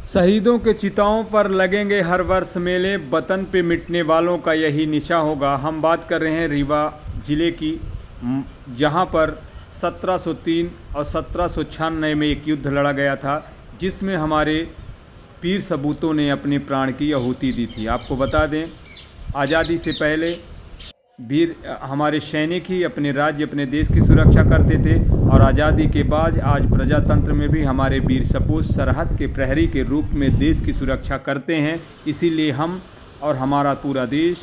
शहीदों के चिताओं पर लगेंगे हर वर्ष मेले, वतन पे मिटने वालों का यही निशा होगा। हम बात कर रहे हैं रीवा ज़िले की, जहां पर 1703 और 1796 में एक युद्ध लड़ा गया था, जिसमें हमारे वीर सपूतों ने अपने प्राण की आहुति दी थी। आपको बता दें, आज़ादी से पहले वीर हमारे सैनिक ही अपने राज्य, अपने देश की सुरक्षा करते थे, और आज़ादी के बाद आज प्रजातंत्र में भी हमारे वीर सपूत सरहद के प्रहरी के रूप में देश की सुरक्षा करते हैं। इसीलिए हम और हमारा पूरा देश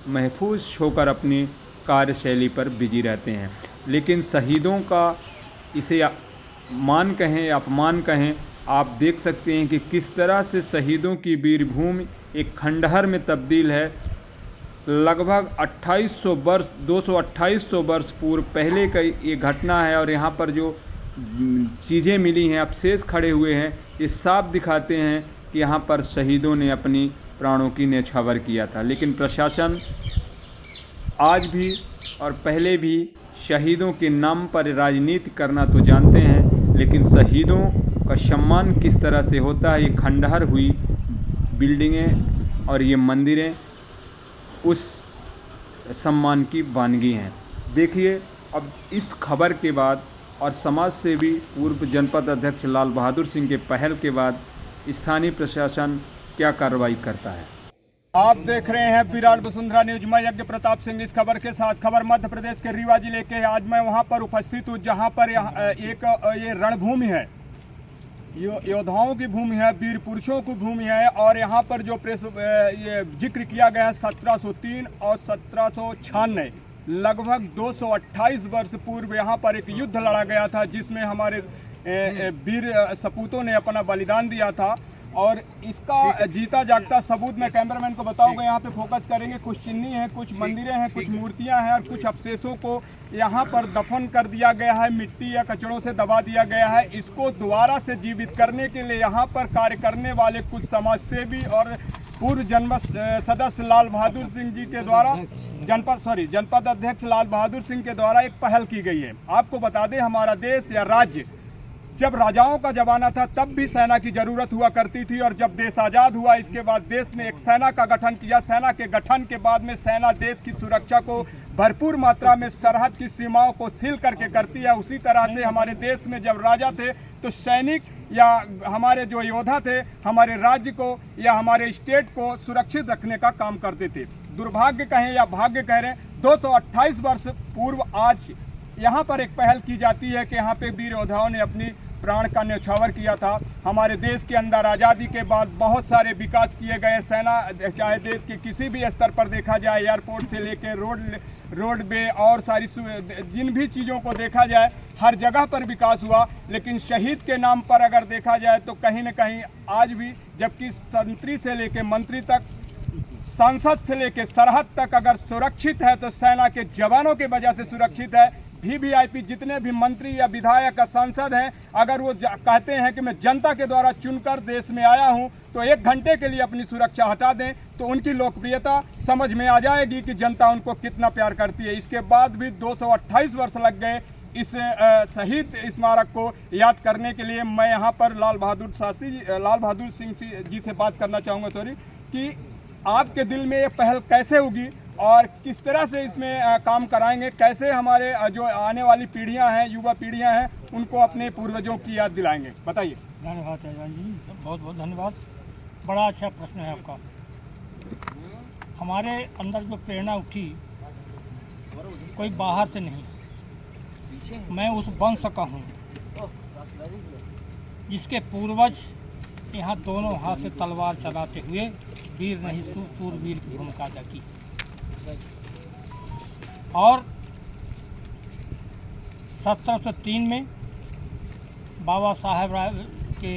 महफूज होकर अपनी कार्यशैली पर बिजी रहते हैं। लेकिन शहीदों का, इसे मान कहें या अपमान कहें, आप देख सकते हैं कि किस तरह से शहीदों की वीरभूमि एक खंडहर में तब्दील है। लगभग 2800 वर्ष 22800 वर्ष पूर्व पहले का ये घटना है, और यहाँ पर जो चीज़ें मिली हैं, अवशेष खड़े हुए हैं, ये साफ दिखाते हैं कि यहाँ पर शहीदों ने अपनी प्राणों की न्यौछावर किया था। लेकिन प्रशासन आज भी और पहले भी शहीदों के नाम पर राजनीति करना तो जानते हैं, लेकिन शहीदों का सम्मान किस तरह से होता है, ये खंडहर हुई बिल्डिंगें और ये मंदिरें उस सम्मान की वानगी हैं। देखिए, अब इस खबर के बाद और समाज सेवी पूर्व जनपद अध्यक्ष लाल बहादुर सिंह के पहल के बाद स्थानीय प्रशासन क्या कार्रवाई करता है। आप देख रहे हैं विराट वसुंधरा न्यूज। मैं यज्ञ प्रताप सिंह इस खबर के साथ। खबर मध्य प्रदेश के रीवा जिले के। आज मैं वहां पर उपस्थित हूं जहां पर ये रणभूमि है, योद्धाओं की भूमि है, वीर पुरुषों की भूमि है। और यहाँ पर जो ये जिक्र किया गया है 1703 और 1796, लगभग 228 वर्ष पूर्व यहाँ पर एक युद्ध लड़ा गया था, जिसमें हमारे वीर सपूतों ने अपना बलिदान दिया था। और इसका जीता जागता सबूत मैं कैमरामैन को बताऊंगा। यहाँ पे फोकस करेंगे, कुछ चिन्नी हैं, कुछ मंदिरें हैं, कुछ मूर्तियां हैं, और कुछ अवशेषों को यहाँ पर दफन कर दिया गया है, मिट्टी या कचड़ों से दबा दिया गया है। इसको दोबारा से जीवित करने के लिए यहाँ पर कार्य करने वाले कुछ समाजसेवी और पूर्व सदस्य लाल बहादुर सिंह जी के द्वारा जनपद अध्यक्ष लाल बहादुर सिंह के द्वारा एक पहल की गई है। आपको बता दें, हमारा देश या राज्य जब राजाओं का जमाना था तब भी सेना की जरूरत हुआ करती थी, और जब देश आज़ाद हुआ इसके बाद देश ने एक सेना का गठन किया। सेना के गठन के बाद में सेना देश की सुरक्षा को भरपूर मात्रा में सरहद की सीमाओं को सील करके करती है। उसी तरह से हमारे देश में जब राजा थे तो सैनिक या हमारे जो योद्धा थे हमारे राज्य को या हमारे स्टेट को सुरक्षित रखने का काम करते थे। दुर्भाग्य कहें या भाग्य कह रहे, 228 वर्ष पूर्व आज यहाँ पर एक पहल की जाती है कि यहाँ पे वीर योद्धाओं ने अपनी प्राण का न्यौछावर किया था। हमारे देश के अंदर आज़ादी के बाद बहुत सारे विकास किए गए। सेना चाहे देश के किसी भी स्तर पर देखा जाए, एयरपोर्ट से लेकर रोडवे और सारी जिन भी चीज़ों को देखा जाए, हर जगह पर विकास हुआ। लेकिन शहीद के नाम पर अगर देखा जाए तो कहीं न कहीं आज भी, जबकि संतरी से लेकर मंत्री तक, सांसद से लेकर सरहद तक अगर सुरक्षित है तो सेना के जवानों की वजह से सुरक्षित है। वीवीआईपी जितने भी मंत्री या विधायक या सांसद हैं, अगर वो कहते हैं कि मैं जनता के द्वारा चुनकर देश में आया हूं, तो 1 घंटे के लिए अपनी सुरक्षा हटा दें तो उनकी लोकप्रियता समझ में आ जाएगी कि जनता उनको कितना प्यार करती है। इसके बाद भी 228 वर्ष लग गए इस शहीद स्मारक को याद करने के लिए। मैं यहाँ पर लाल बहादुर सिंह जी से बात करना चाहूँगा, कि आपके दिल में ये पहल कैसे होगी और किस तरह से इसमें काम कराएंगे, कैसे हमारे जो आने वाली पीढ़ियां हैं, युवा पीढ़ियां हैं, उनको अपने पूर्वजों की याद दिलाएंगे। बताइए। धन्यवाद एजाज जी, बहुत बहुत धन्यवाद। बड़ा अच्छा प्रश्न है आपका। हमारे अंदर जो प्रेरणा उठी कोई बाहर से नहीं, मैं उस वंश का हूँ जिसके पूर्वज यहाँ दोनों हाथ से तलवार चलाते हुए वीर नहीं सूरवीर की भूमिका अदा की। और 1703 में बाबा साहेब के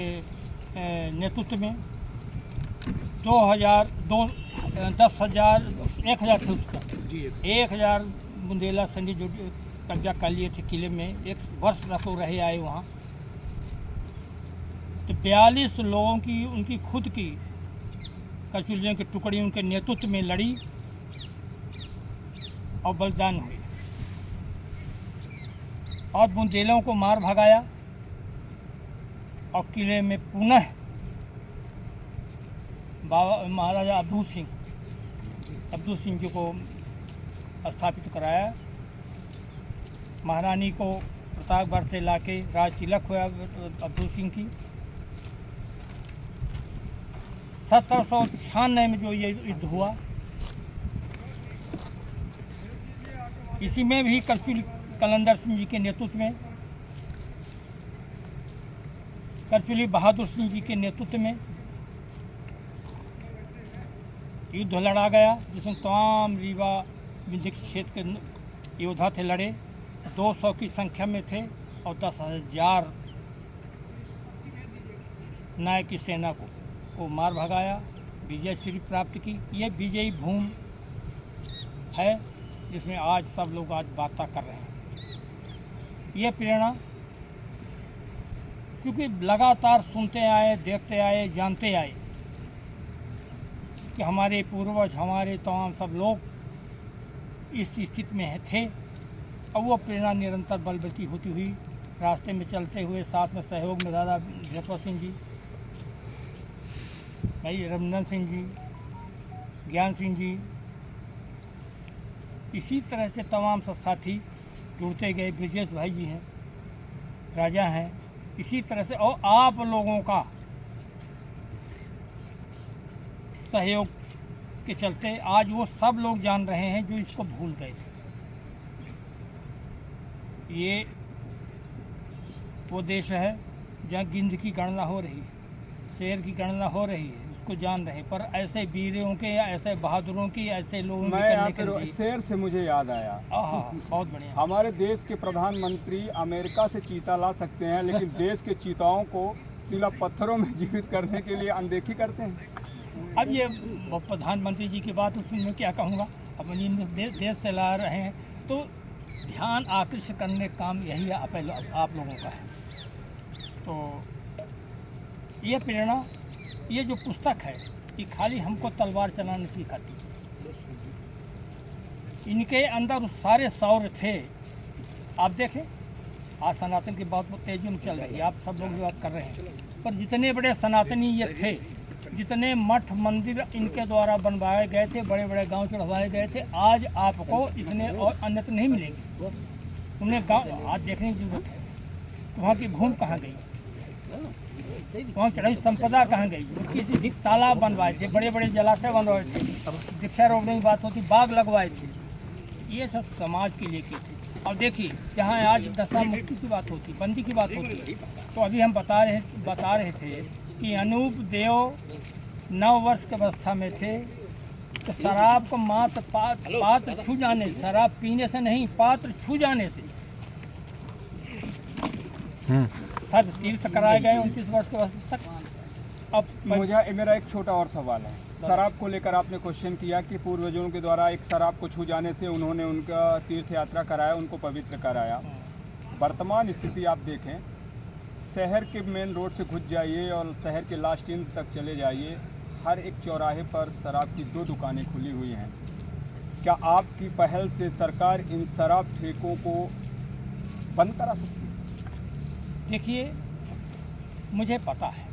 नेतृत्व में 10,000 थे उसका 1000 बुंदेला सैनिक जो कब्जा कर लिए थे किले में। 1 वर्ष रखो रहे आए वहाँ, तो 42 लोगों की, उनकी खुद की कचुलियों की टुकड़ी उनके नेतृत्व में लड़ी और बलिदान हुए, और बुंदेलों को मार भगाया और किले में पुनः बाबा महाराजा अब्दुल सिंह जी को स्थापित कराया। महारानी को प्रतापगढ़ से लाके राज तिलक हुआ अब्दुल सिंह की। 1796 में जो ये युद्ध हुआ, इसी में भी करचुली कलंदर सिंह जी के नेतृत्व में, करचुली बहादुर सिंह जी के नेतृत्व में युद्ध लड़ा गया, जिसमें तमाम रीवा विंध्य क्षेत्र के योद्धा थे, लड़े। 200 की संख्या में थे और 10,000 नायक की सेना को मार भगाया, विजय श्री प्राप्त की। ये विजयी भूमि है जिसमें आज सब लोग आज वार्ता कर रहे हैं। ये प्रेरणा क्योंकि लगातार सुनते आए, देखते आए, जानते आए कि हमारे पूर्वज, हमारे तमाम सब लोग इस स्थिति में थे, और वो प्रेरणा निरंतर बलवती होती हुई रास्ते में चलते हुए, साथ में सहयोग में दादा जयपत सिंह जी, भाई रमनंदन सिंह जी, ज्ञान सिंह जी, इसी तरह से तमाम सब साथी जुड़ते गए। ब्रिजेश भाई जी हैं, राजा हैं, इसी तरह से, और आप लोगों का सहयोग के चलते आज वो सब लोग जान रहे हैं जो इसको भूल गए थे। ये वो देश है जहाँ गिद्ध की गणना हो रही है, शेर की गणना हो रही है, उसको जान रहे, पर ऐसे वीरों के, ऐसे बहादुरों की, ऐसे लोगों की करने के लिए। शेर से मुझे याद आया, बहुत बढ़िया। हमारे देश के प्रधानमंत्री अमेरिका से चीता ला सकते हैं, लेकिन देश के चीताओं को शिला पत्थरों में जीवित करने के लिए अनदेखी करते हैं। अब ये प्रधानमंत्री जी की बात उसमें क्या कहूँगा, अपनी देश चला रहे हैं, तो ध्यान आकृष्ट करने का काम यही आप लोगों का है। तो ये प्रेरणा, ये जो पुस्तक है, ये खाली हमको तलवार चलाने सिखाती। इनके अंदर सारे शौर्य थे। आप देखें, आज सनातन की बात तेजी में चल रही है, आप सब लोग जो बात कर रहे हैं, पर जितने बड़े सनातनी ये थे, जितने मठ मंदिर इनके द्वारा बनवाए गए थे, बड़े बड़े गांव चढ़वाए गए थे, आज आपको इतने और अन्यत्र नहीं मिलेंगे। उन्हें गांव आज देखने की जरूरत है। वहाँ की भूमि कहाँ गई, वहाँ चढ़ाई संपदा कहाँ गई? किसी भी तालाब बनवाए थे, बड़े बड़े जलाशय बनवाए थे, वृक्षारोपण की बात होती, बाग लगवाए थे, ये सब समाज के लिए की थी। अब देखिए, जहाँ आज दशा मुक्ति की बात होती, बंदी की बात होती, तो अभी हम बता रहे थे कि अनूप देव 9 वर्ष की अवस्था में थे, तो शराब को मात्र पात्र छू जाने, शराब पीने से नहीं, पात्र छू जाने से सब तीर्थ कराए गए 29 वर्ष के अवस्था तक। अब मेरा एक छोटा और सवाल है, शराब को लेकर आपने क्वेश्चन किया कि पूर्वजों के द्वारा एक शराब को छू जाने से उन्होंने उनका तीर्थ यात्रा कराया, उनको पवित्र कराया। वर्तमान स्थिति आप देखें, शहर के मेन रोड से घुस जाइए और शहर के लास्ट इंड तक चले जाइए, हर एक चौराहे पर शराब की 2 दुकानें खुली हुई हैं। क्या आपकी पहल से सरकार इन शराब ठेकों को बंद करा सकती है? देखिए, मुझे पता है